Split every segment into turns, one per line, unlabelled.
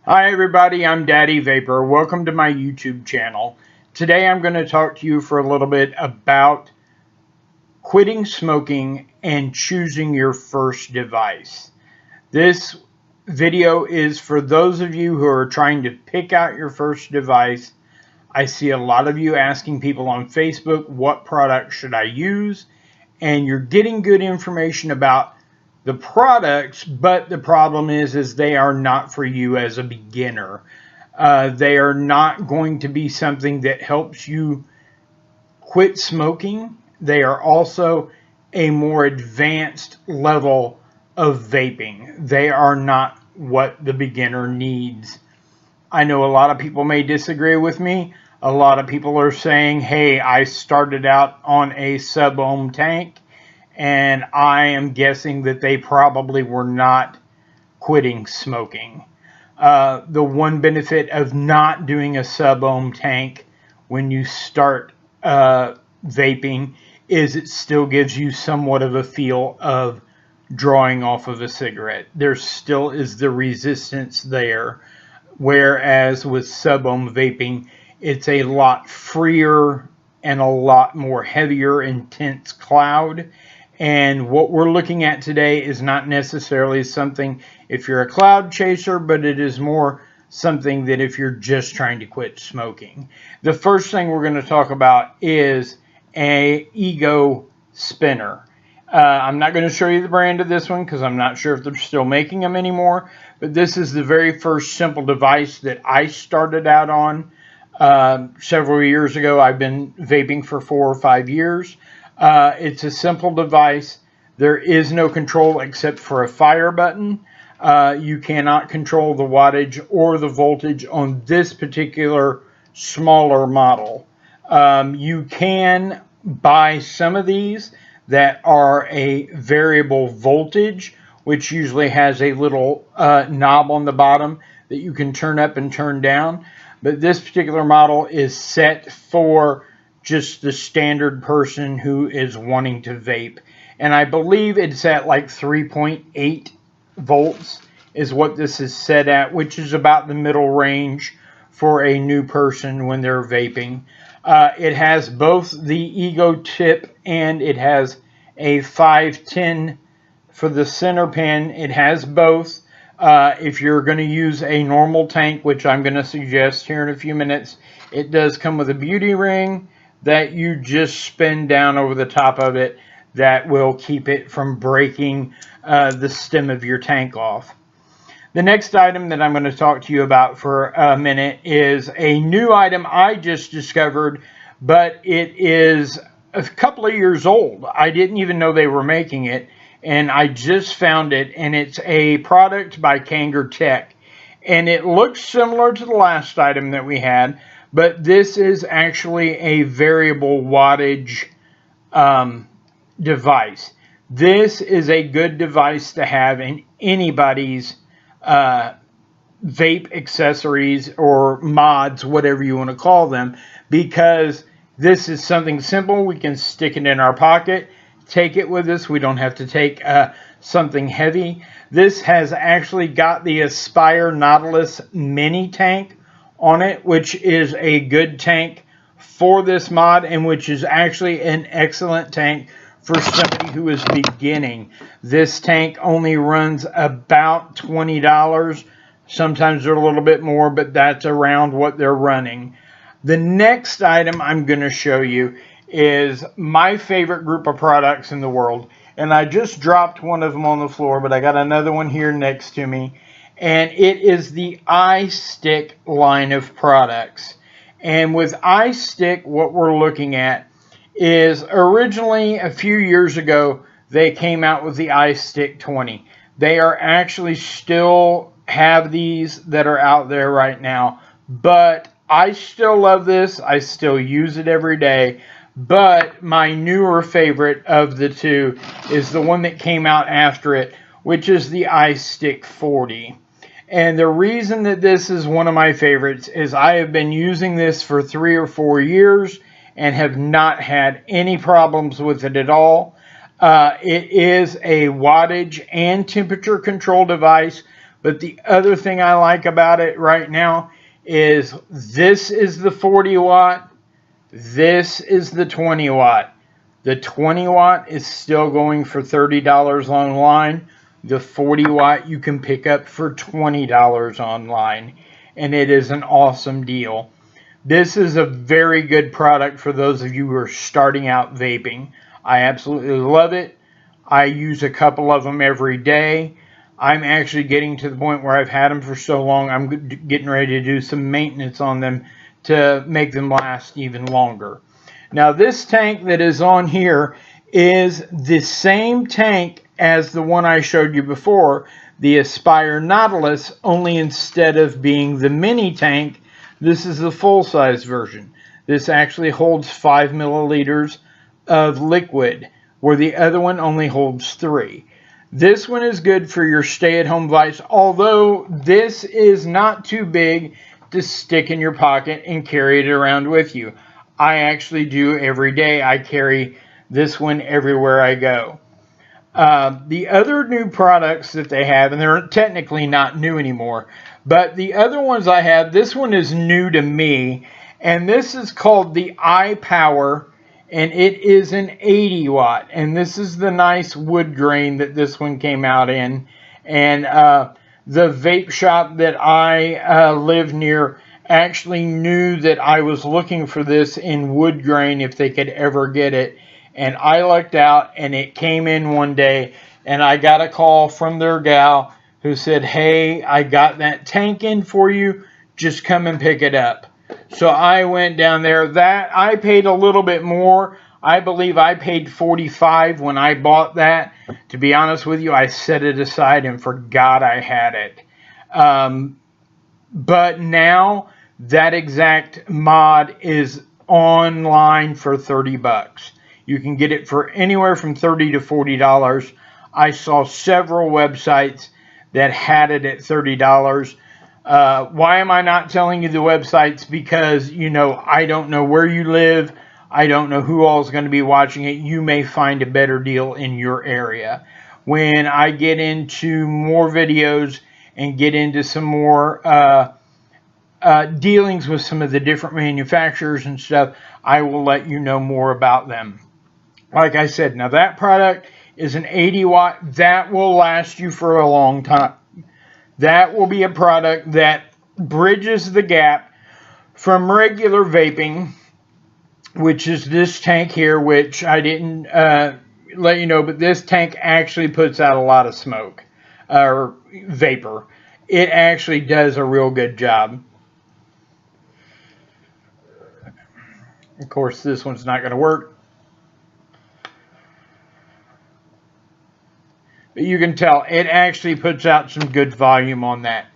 Hi everybody, I'm Daddy Vapor. Welcome to my YouTube channel. Today I'm going to talk to you for a little bit about quitting smoking and choosing your first device. This video is for those of you who are trying to pick out your first device. I see a lot of you asking people on Facebook, what product should I use? And you're getting good information about the products, but the problem is they are not for you as a beginner. They are not going to be something that helps you quit smoking. They are also a more advanced level of vaping. They are not what the beginner needs. I know a lot of people may disagree with me. A lot of people are saying, hey, I started out on a sub-ohm tank, and I am guessing that they probably were not quitting smoking. The one benefit of not doing a sub-ohm tank when you start vaping is it still gives you somewhat of a feel of drawing off of a cigarette. There still is the resistance there, whereas with sub-ohm vaping, it's a lot freer and a lot more heavier, intense cloud. And what we're looking at today is not necessarily something if you're a cloud chaser, but it is more something that if you're just trying to quit smoking. The first thing we're going to talk about is a ego spinner. I'm not going to show you the brand of this one because I'm not sure if they're still making them anymore, but this is the very first simple device that I started out on several years ago. I've been vaping for 4 or 5 years. It's a simple device. There is no control except for a fire button. You cannot control the wattage or the voltage on this particular smaller model. You can buy some of these that are a variable voltage, which usually has a little knob on the bottom that you can turn up and turn down. But this particular model is set for just the standard person who is wanting to vape. And I believe it's at like 3.8 volts is what this is set at, which is about the middle range for a new person when they're vaping. It has both the Ego tip and it has a 510 for the center pin. It has both. If you're going to use a normal tank, which I'm going to suggest here in a few minutes, it does come with a beauty ring that you just spin down over the top of it that will keep it from breaking the stem of your tank off. The next item that I'm going to talk to you about for a minute is a new item I just discovered, but it is a couple of years old. I didn't even know they were making it, and I just found it, and it's a product by Kanger Tech. And it looks similar to the last item that we had, but this is actually a variable wattage device. This is a good device to have in anybody's vape accessories or mods, whatever you want to call them, because this is something simple. We can stick it in our pocket, take it with us. We don't have to take something heavy. This has actually got the Aspire Nautilus mini tank on it, which is a good tank for this mod and which is actually an excellent tank for somebody who is beginning. This tank only runs about $20. Sometimes they're a little bit more, but that's around what they're running. The next item I'm going to show you is my favorite group of products in the world. And I just dropped one of them on the floor, but I got another one here next to me. And it is the iStick line of products. And with iStick, what we're looking at is originally a few years ago, they came out with the iStick 20. They are actually still have these that are out there right now. But I still love this. I still use it every day. But my newer favorite of the two is the one that came out after it, which is the iStick 40. And the reason that this is one of my favorites is I have been using this for 3 or 4 years and have not had any problems with it at all. It is a wattage and temperature control device, But the other thing I like about it right now is this is the 40 watt. This is the 20 watt. The 20 watt is still going for $30 online. The 40 watt you can pick up for $20 online. And it is an awesome deal. This is a very good product for those of you who are starting out vaping. I absolutely love it. I use a couple of them every day. I'm actually getting to the point where I've had them for so long, I'm getting ready to do some maintenance on them to make them last even longer. Now, this tank that is on here is the same tank as the one I showed you before, the Aspire Nautilus, only instead of being the mini tank, this is the full-size version. This actually holds 5 milliliters of liquid, where the other one only holds 3. This one is good for your stay-at-home vice, although this is not too big to stick in your pocket and carry it around with you. I actually do every day. I carry this one everywhere I go. The other new products that they have, and they're technically not new anymore, but the other ones I have, this one is new to me, and this is called the iPower, and it is an 80 watt, and this is the nice wood grain that this one came out in. And the vape shop that I live near actually knew that I was looking for this in wood grain if they could ever get it. And I lucked out, and it came in one day, and I got a call from their gal who said, "Hey, I got that tank in for you. Just come and pick it up." So I went down there. That I paid a little bit more. I believe I paid $45 when I bought that. To be honest with you, I set it aside and forgot I had it. But now that exact mod is online for 30 bucks. You can get it for anywhere from $30 to $40. I saw several websites that had it at $30. Why am I not telling you the websites? Because, you know, I don't know where you live. I don't know who all is going to be watching it. You may find a better deal in your area. When I get into more videos and get into some more dealings with some of the different manufacturers and stuff, I will let you know more about them. Like I said, now that product is an 80 watt. That will last you for a long time. That will be a product that bridges the gap from regular vaping, which is this tank here, which I didn't let you know, but this tank actually puts out a lot of smoke, or vapor. It actually does a real good job. Of course, this one's not going to work. But you can tell it actually puts out some good volume on that.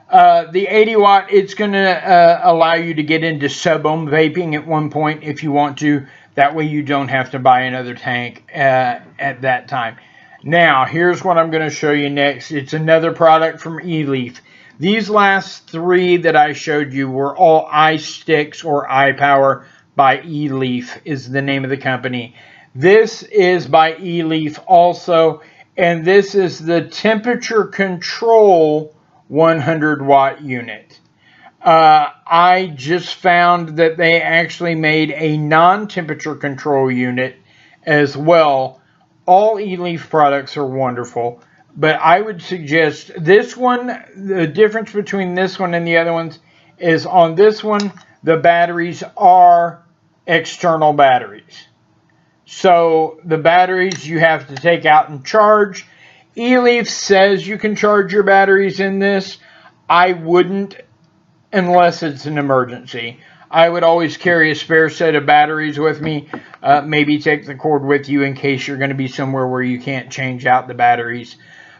The 80 watt, it's going to allow you to get into sub-ohm vaping at one point if you want to. That way you don't have to buy another tank at that time. Now, here's what I'm going to show you next. It's another product from eLeaf. These last three that I showed you were all iSticks or iPower by eLeaf is the name of the company. This is by eLeaf also. And this is the temperature control 100 watt unit. I just found that they actually made a non-temperature control unit as well. All eLeaf products are wonderful, but I would suggest this one. The difference between this one and the other ones is on this one, the batteries are external batteries. So the batteries you have to take out and charge. eLeaf says you can charge your batteries in this. I wouldn't unless it's an emergency. I would always carry a spare set of batteries with me. Maybe take the cord with you in case you're going to be somewhere where you can't change out the batteries.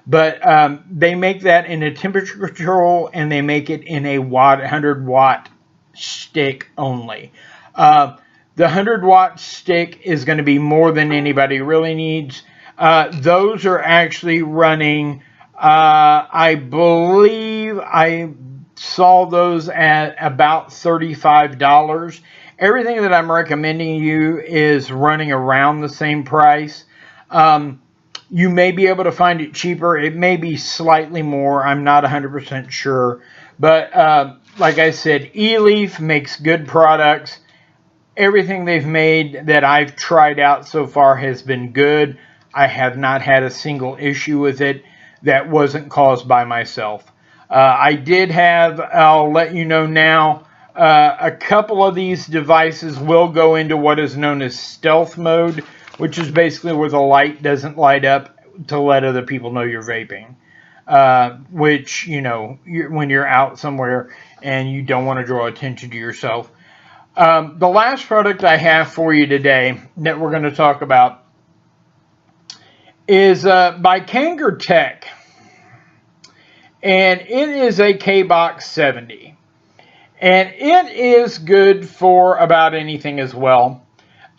But they make that in a temperature control, and they make it in a 100 watt stick only. The 100 watt stick is going to be more than anybody really needs. Those are actually running, I believe I saw those at about $35. Everything that I'm recommending you is running around the same price. You may be able to find it cheaper. It may be slightly more. I'm not 100% sure. But like I said, eLeaf makes good products. Everything they've made that I've tried out so far has been good. I have not had a single issue with it that wasn't caused by myself. I did have, I'll let you know now, a couple of these devices will go into what is known as stealth mode, which is basically where the light doesn't light up to let other people know you're vaping. Which, you know, when you're out somewhere and you don't want to draw attention to yourself. The last product I have for you today that we're going to talk about is by Kangaroo. And it is a K-Box 70. And it is good for about anything as well.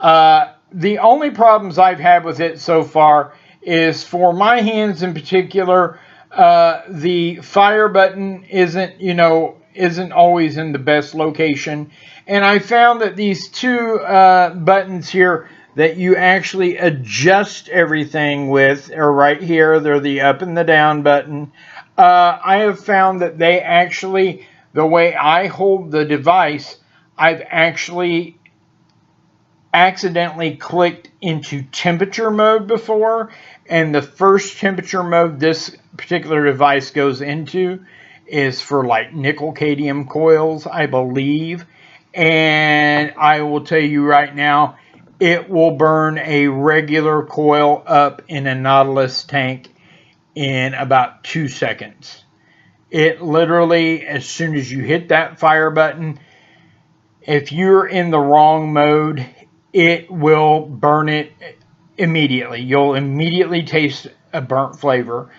The only problems I've had with it so far is for my hands in particular, the fire button isn't always in the best location. And I found that these two buttons here that you actually adjust everything with are right here. They're the up and the down button. I have found that they actually, the way I hold the device, I've actually accidentally clicked into temperature mode before, and the first temperature mode this particular device goes into is for like nickel cadmium coils, I believe. And I will tell you right now, it will burn a regular coil up in a Nautilus tank in about 2 seconds. It literally, as soon as you hit that fire button, if you're in the wrong mode, it will burn it immediately. You'll immediately taste a burnt flavor.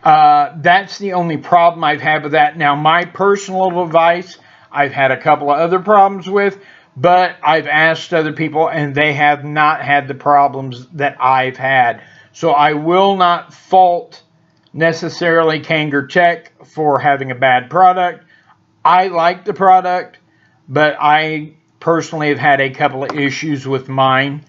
That's the only problem I've had with that. Now, my personal advice, I've had a couple of other problems with, but I've asked other people and they have not had the problems that I've had. So I will not fault necessarily Kangaroo for having a bad product. I like the product, but I personally have had a couple of issues with mine.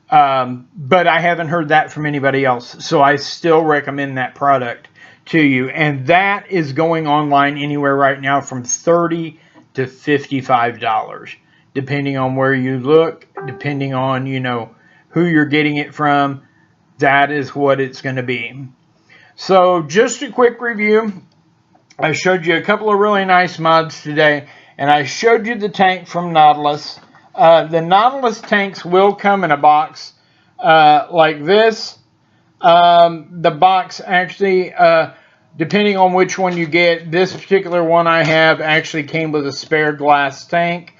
But I haven't heard that from anybody else. So I still recommend that product to you. And that is going online anywhere right now from $30 to $55. Depending on where you look, depending on, you know, who you're getting it from, that is what it's going to be. So just a quick review. I showed you a couple of really nice mods today, and I showed you the tank from Nautilus. The Nautilus tanks will come in a box like this. The box actually, depending on which one you get, this particular one I have actually came with a spare glass tank.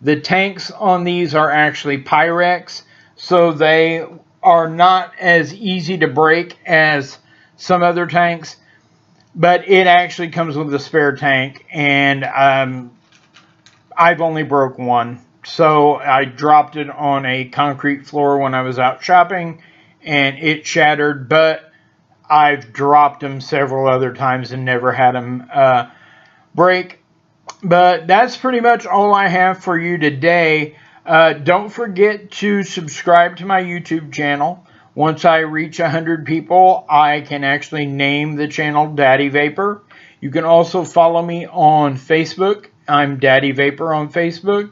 The tanks on these are actually Pyrex, so they are not as easy to break as some other tanks, but it actually comes with a spare tank, and I've only broke one. So I dropped it on a concrete floor when I was out shopping, and it shattered, but I've dropped them several other times and never had them break. But that's pretty much all I have for you today. Don't forget to subscribe to my YouTube channel. Once I reach 100 people, I can actually name the channel Daddy Vapor. You can also follow me on Facebook. I'm Daddy Vapor on Facebook.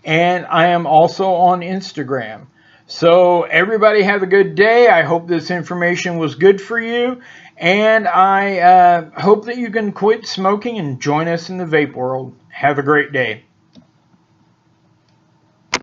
And I am also on Instagram. So everybody have a good day. I hope this information was good for you. And I hope that you can quit smoking and join us in the vape world. Have a great day.